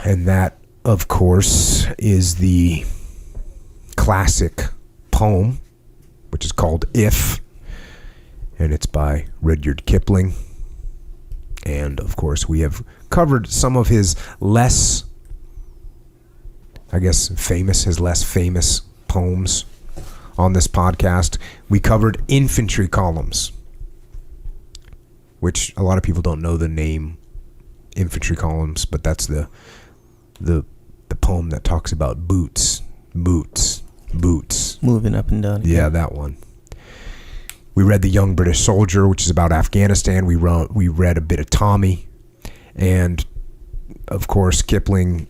And that, of course, is the classic poem, which is called If, and it's by Rudyard Kipling. And, of course, we have covered some of his less famous poems on this podcast. We covered infantry columns, which a lot of people don't know the name infantry columns, but that's the poem that talks about boots. Moving up and down. Yeah, that one. We read The Young British Soldier, which is about Afghanistan. We read a bit of Tommy. And, of course, Kipling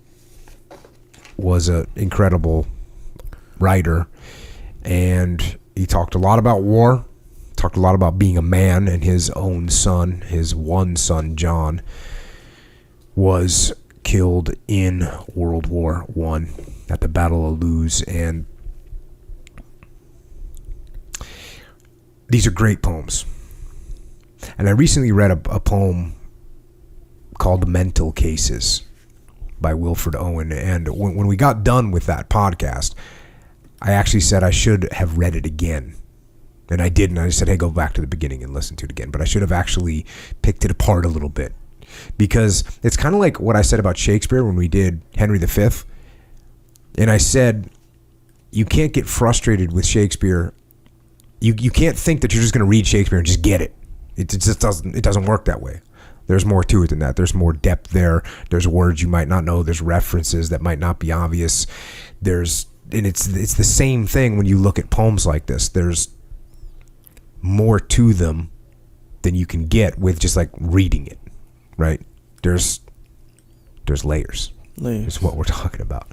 was an incredible writer. And he talked a lot about war, talked a lot about being a man, and his own son, his one son, John, was killed in World War I at the Battle of Loos. And these are great poems. And I recently read a poem called Mental Cases by Wilfred Owen. And when we got done with that podcast, I actually said I should have read it again. And I didn't. I just said, hey, go back to the beginning and listen to it again. But I should have actually picked it apart a little bit. Because it's kind of like what I said about Shakespeare when we did Henry V. And I said, you can't get frustrated with Shakespeare. You can't think that you're just going to read Shakespeare and just get it. It just doesn't work that way. There's more to it than that. There's more depth there. There's words you might not know. There's references that might not be obvious. And it's the same thing when you look at poems like this. There's more to them than you can get with just like reading it, right? There's layers. Is what we're talking about.